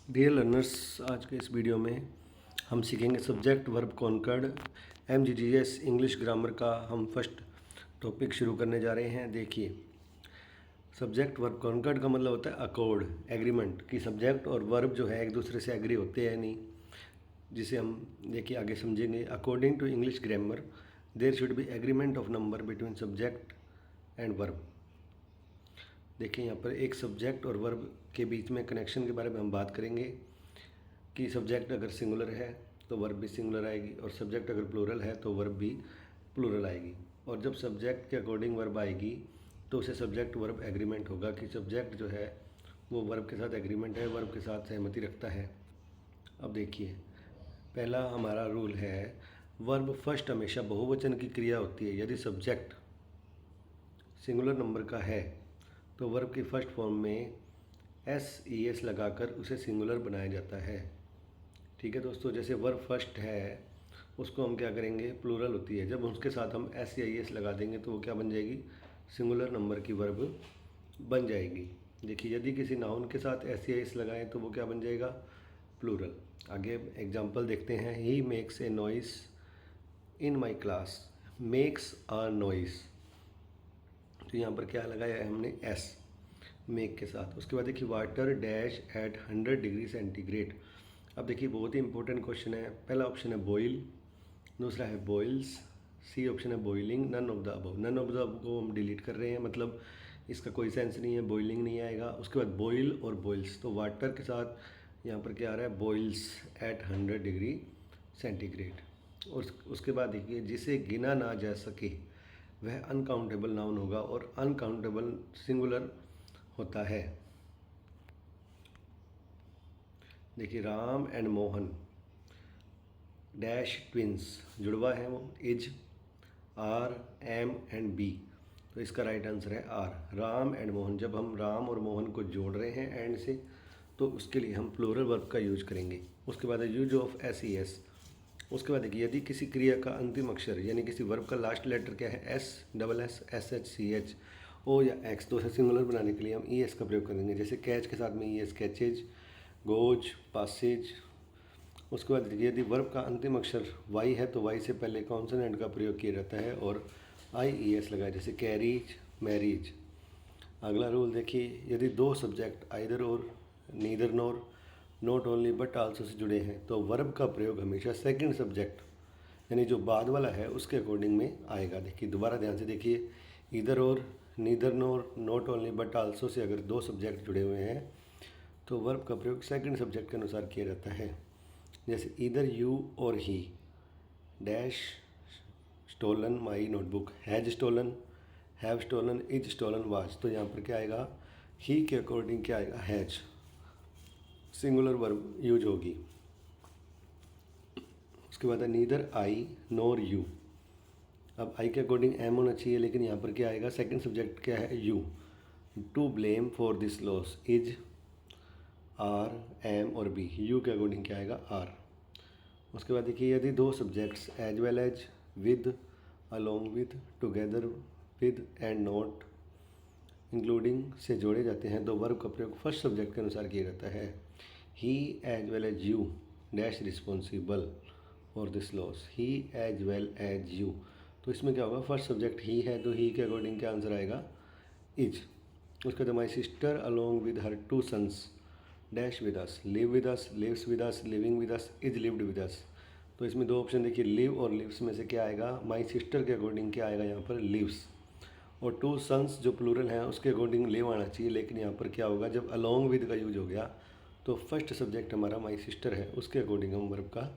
Dear learners, आज के इस वीडियो में हम सीखेंगे subject verb concord MGGS English grammar का हम फर्स्ट टॉपिक शुरू करने जा रहे हैं। देखिए, सब्जेक्ट वर्ब कॉन्कर्ड का मतलब होता है अकॉर्ड, एग्रीमेंट कि सब्जेक्ट और वर्ब जो है एक दूसरे से एग्री होते हैं नहीं, जिसे हम देखिए आगे समझेंगे। According to English grammar there should be agreement of number between subject and verb. देखिए यहाँ पर एक सब्जेक्ट और वर्ब के बीच में कनेक्शन के बारे में हम बात करेंगे कि सब्जेक्ट अगर सिंगुलर है तो वर्ब भी सिंगुलर आएगी, और सब्जेक्ट अगर प्लूरल है तो वर्ब भी प्लूरल आएगी। और जब सब्जेक्ट के अकॉर्डिंग वर्ब आएगी तो उसे सब्जेक्ट वर्ब एग्रीमेंट होगा कि सब्जेक्ट जो है वो वर्ब के साथ एग्रीमेंट है, वर्ब के साथ सहमति रखता है। अब देखिए, पहला हमारा रूल है, वर्ब फर्स्ट हमेशा बहुवचन की क्रिया होती है। यदि सब्जेक्ट सिंगुलर नंबर का है तो वर्ब की फर्स्ट फॉर्म में SES लगाकर उसे सिंगुलर बनाया जाता है। ठीक है दोस्तों, जैसे वर्ब फर्स्ट है उसको हम क्या करेंगे, प्लूरल होती है, जब उसके साथ हम SES लगा देंगे तो वो क्या बन जाएगी, सिंगुलर नंबर की वर्ब बन जाएगी। देखिए, यदि किसी नाउन के साथ SES लगाएं तो वो क्या बन जाएगा, प्लूरल। आगे एग्जांपल देखते हैं। He makes a noise in my class, makes a noise, तो यहाँ पर क्या लगाया है हमने, एस मेक के साथ। उसके बाद देखिए, water dash at 100 degree centigrade. अब देखिए, बहुत ही इंपॉर्टेंट क्वेश्चन है। पहला ऑप्शन है बॉयल, दूसरा है बॉयल्स, सी ऑप्शन है boiling, none of the above. None of the above को हम डिलीट कर रहे हैं, मतलब इसका कोई सेंस नहीं है, बॉइलिंग नहीं आएगा। उसके बाद बॉयल और बॉयल्स, तो वाटर के साथ यहाँ पर क्या आ रहा है, बॉयल्स एट 100 डिग्री सेंटीग्रेड। और उसके बाद देखिए, जिसे गिना ना जा सके वह अनकाउंटेबल नाउन होगा, और अनकाउंटेबल सिंगुलर होता है। देखिए, Ram and Mohan dash twins, जुड़वा है वो, is are am and be, तो इसका राइट आंसर है आर। राम एंड मोहन, जब हम राम और मोहन को जोड़ रहे हैं एंड से तो उसके लिए हम प्लूरल वर्ब का यूज करेंगे। उसके बाद है यूज ऑफ SES। उसके बाद देखिए, यदि किसी क्रिया का अंतिम अक्षर यानी किसी वर्ब का लास्ट लेटर क्या है, SSS, O या X, तो उसे सिंगुलर बनाने के लिए हम ES का प्रयोग करेंगे। जैसे कैच के साथ में ES, कैचेज, गोज, पासेज। उसके बाद देखिए, यदि वर्ब का अंतिम अक्षर Y है तो Y से पहले कॉन्सोनेंट का प्रयोग किया जाता है और IES लगाए, जैसे कैरीज, मैरिज। अगला रूल देखिए, यदि दो सब्जेक्ट आइदर और, neither NOR, not only but also say जुड़े हैं तो वर्ब का प्रयोग हमेशा सेकंड सब्जेक्ट यानी जो बाद वाला है उसके अकॉर्डिंग में आएगा। देखिए, दोबारा ध्यान से देखिए, इधर और, neither NOR, not only but also say अगर दो सब्जेक्ट जुड़े हुए हैं तो वर्ब का प्रयोग सेकंड सब्जेक्ट के अनुसार किया जाता है। जैसे इधर यू और he dash stolen my notebook, has stolen, have stolen, is stolen, was, तो यहाँ पर क्या आएगा, ही के अकॉर्डिंग क्या आएगा, हैज, सिंगुलर वर्ब यूज होगी। उसके बाद है नीदर आई नोर यू। अब आई के अकॉर्डिंग एम होना चाहिए, लेकिन यहाँ पर क्या आएगा, सेकंड सब्जेक्ट क्या है, you. To blame for this loss, is, are, am और बी, यू के अकॉर्डिंग क्या आएगा, आर। उसके बाद देखिए, यदि दो subjects as well as, with, along with, together with and not including से जोड़े जाते हैं तो वर्ब का प्रयोग फर्स्ट सब्जेक्ट के अनुसार किया जाता है। He as well as you dash responsible for this loss, he as well as you, तो इसमें क्या होगा, फर्स्ट सब्जेक्ट ही है तो ही के अकॉर्डिंग क्या आंसर आएगा, इज। उसके बाद my sister along with her 2 sons dash with us, live with us, lives with us, living with us, is lived with us, तो इसमें दो ऑप्शन देखिए, लिव और लिव्स में से क्या आएगा, माई सिस्टर के अकॉर्डिंग क्या आएगा यहाँ पर, लिव्स। और 2 सन्स जो प्लूरल हैं उसके अकॉर्डिंग लिव आना चाहिए, लेकिन यहाँ पर क्या होगा, जब अलोंग विद का यूज हो गया तो फर्स्ट सब्जेक्ट हमारा माई सिस्टर है, उसके अकॉर्डिंग हम वर्ब का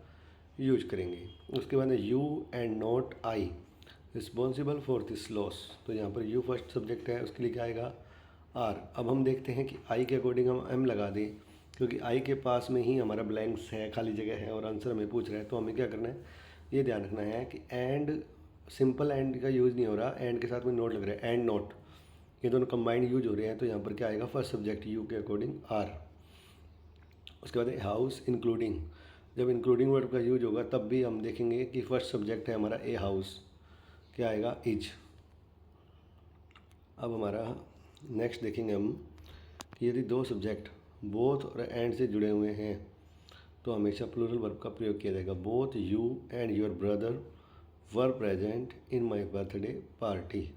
यूज करेंगे। उसके बाद you and not I responsible for this loss, तो यहाँ पर यू फर्स्ट सब्जेक्ट है, उसके लिए क्या आएगा, आर। अब हम देखते हैं कि आई के अकॉर्डिंग हम एम लगा दें, क्योंकि आई के पास में ही हमारा ब्लैंक्स है, खाली जगह है और आंसर हमें पूछ रहा है, तो हमें क्या करना है, ये ध्यान रखना है कि एंड, सिंपल एंड का यूज़ नहीं हो रहा, एंड के साथ में नोट लग रहा है, एंड नोट, ये दोनों कंबाइंड यूज हो रहे हैं, तो यहाँ पर क्या आएगा, फर्स्ट सब्जेक्ट यू के अकॉर्डिंग आर। उसके बाद हाउस इंक्लूडिंग, जब इंक्लूडिंग वर्ड का यूज होगा तब भी हम देखेंगे कि फर्स्ट सब्जेक्ट है हमारा ए हाउस, क्या आएगा, इज। अब हमारा नेक्स्ट देखेंगे हम कि यदि दो सब्जेक्ट बोथ और एंड से जुड़े हुए हैं तो हमेशा प्लूरल वर्ब का प्रयोग किया जाएगा। Both you and your brother were present in my birthday party.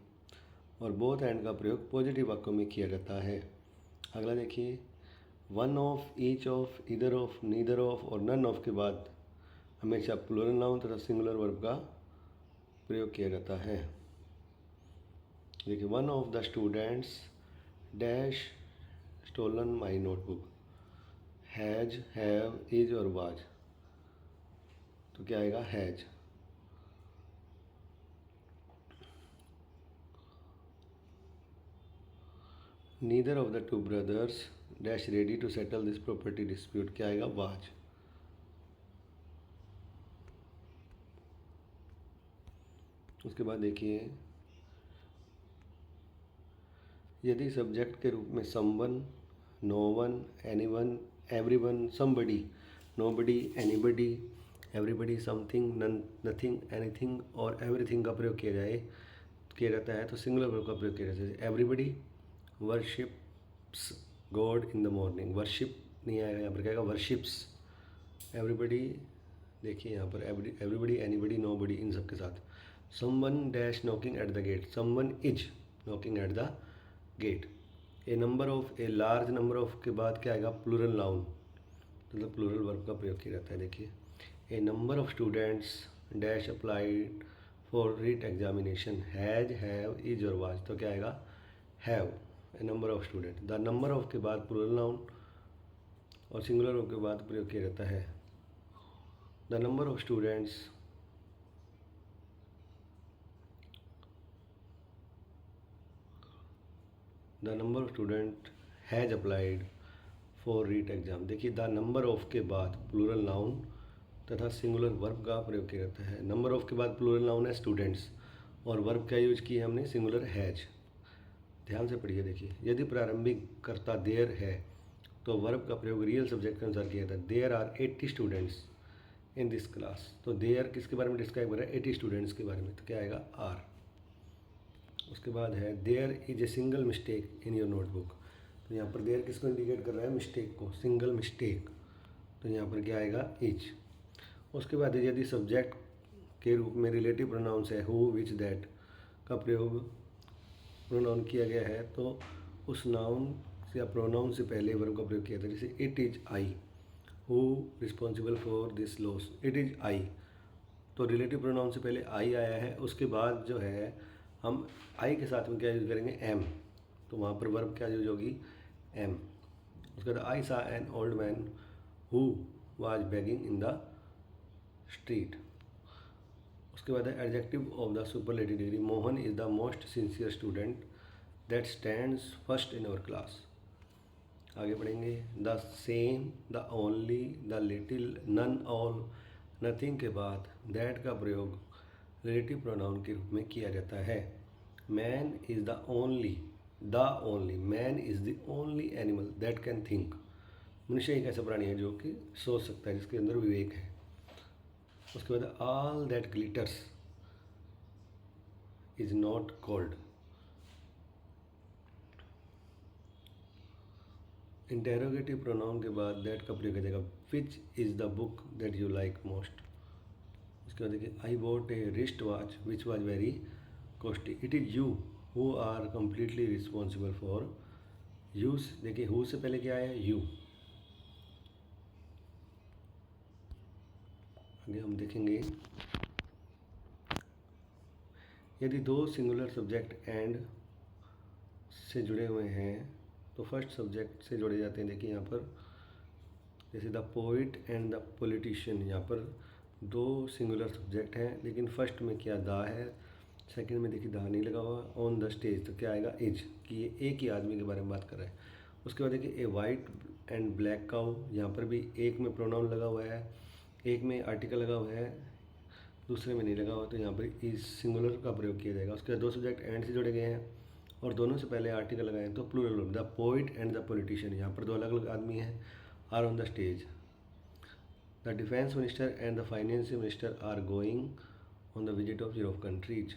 और बोथ एंड का प्रयोग पॉजिटिव वाक्यों में किया जाता है। अगला देखिए, one of, each of, either of, neither of और नन ऑफ के बाद हमेशा प्लूरल नाउन तथा सिंगुलर वर्ब का प्रयोग किया जाता है। देखिए, one of the students dash stolen my notebook. Has, have, is और वाज, तो क्या आएगा? Has. Neither of the two brothers dash ready to settle this property dispute, क्या आएगा? वाज। उसके बाद देखिए, यदि सब्जेक्ट के रूप में someone, no one, anyone, everyone, somebody, nobody, anybody, everybody, something, none, nothing, anything और एवरीथिंग का प्रयोग किया जाता है तो सिंगुलर वर्ब का प्रयोग किया जाता है। Everybody worships God in the morning. Worship नहीं आएगा, यहाँ पर क्या आएगा? वर्शिप्स। एवरीबडी, देखिए यहाँ पर एवरीबडी, एनीबडी, नोबडी, इन सब के साथ। Someone dash knocking at the gate. Someone is knocking at the gate. A number of, a large number of के बाद क्या आएगा? प्लूरल नाउन, मतलब प्लूरल वर्ब का प्रयोग किया जाता है। देखिए, a number of students dash applied for REET examination. Has, have, is और वाज, तो क्या आएगा? Have. A number of student. The number of के बाद प्लूरल नाउन और सिंगुलर वर्ब के बाद प्रयोग किया जाता है। The number of students the number of student has applied for REET exam. देखिए, द नंबर ऑफ के बाद प्लूरल नाउन तथा सिंगुलर वर्ब का प्रयोग किया जाता है। नंबर ऑफ के बाद प्लूरल नाउन है स्टूडेंट्स और वर्ब क्या यूज किया हमने? Singular has. ध्यान से पढ़िए। देखिए, यदि प्रारंभिक कर्ता देयर है तो वर्ब का प्रयोग रियल सब्जेक्ट के अनुसार किया जाता है। There are 80 students in this class, तो देयर किसके बारे में डिस्क्राइब कर रहा है? 80 स्टूडेंट्स के बारे में, तो क्या आएगा? आर। उसके बाद है there is a single mistake in your notebook, तो यहाँ पर देयर किसको इंडिकेट कर रहा है? मिस्टेक को, सिंगल मिस्टेक, तो यहाँ पर क्या आएगा? इज। उसके बाद यदि सब्जेक्ट के रूप में रिलेटिव प्रोनाउंस है हु, विच, दैट का प्रयोग प्रोनाउन किया गया है तो उस नाउन या प्रोनाउन से पहले वर्ब का प्रयोग किया था। जैसे it is I, who responsible for this loss, it is I, तो रिलेटिव प्रोनाउन से पहले आई आया है, उसके बाद जो है हम आई के साथ में क्या यूज़ करेंगे? एम, तो वहाँ पर वर्ब क्या यूज होगी? एम। उसके बाद I saw an old man who was begging in the street. उसके बाद है adjective of the superlative degree. Mohan is the most sincere student that stands first in our class. आगे पढ़ेंगे। The same, the only, the little, none, all, nothing के बाद that का प्रयोग relative pronoun के रूप में किया जाता है। Man is the only, man is the only animal that can think. मनुष्य एक ऐसा प्राणी है जो कि सोच सकता है, जिसके अंदर विवेक है। उसके बाद all that glitters is not gold. Interrogative pronoun के बाद दैट का प्रयोग किया जाएगा। Which is the book that you like most. उसके बाद देखिए, I bought a wrist watch which was very costly. It is you who are completely responsible for use. देखिए, हु से पहले क्या है? यू। आगे हम देखेंगे, यदि दो सिंगुलर सब्जेक्ट एंड से जुड़े हुए हैं तो फर्स्ट सब्जेक्ट से जोड़े जाते हैं। देखिए यहाँ पर जैसे the poet and the politician, यहाँ पर दो सिंगुलर सब्जेक्ट हैं लेकिन फर्स्ट में क्या? द है, सेकंड में देखिए द नहीं लगा हुआ। ऑन द स्टेज, तो क्या आएगा? इज, कि ये एक ही आदमी के बारे में बात कर रहा है। उसके बाद देखिए ए वाइट एंड ब्लैक काउ, यहाँ पर भी एक में प्रोनाउन लगा हुआ है, एक में आर्टिकल लगा हुआ है, दूसरे में नहीं लगा हुआ, तो यहाँ पर इज सिंगुलर का प्रयोग किया जाएगा। उसके बाद दो सब्जेक्ट एंड से जोड़े गए हैं और दोनों से पहले आर्टिकल लगाए हैं तो plural verb. The poet and the politician, यहाँ पर दो अलग अलग आदमी हैं, are on the stage. The defence minister and the finance minister are going on the visit of Europe countries.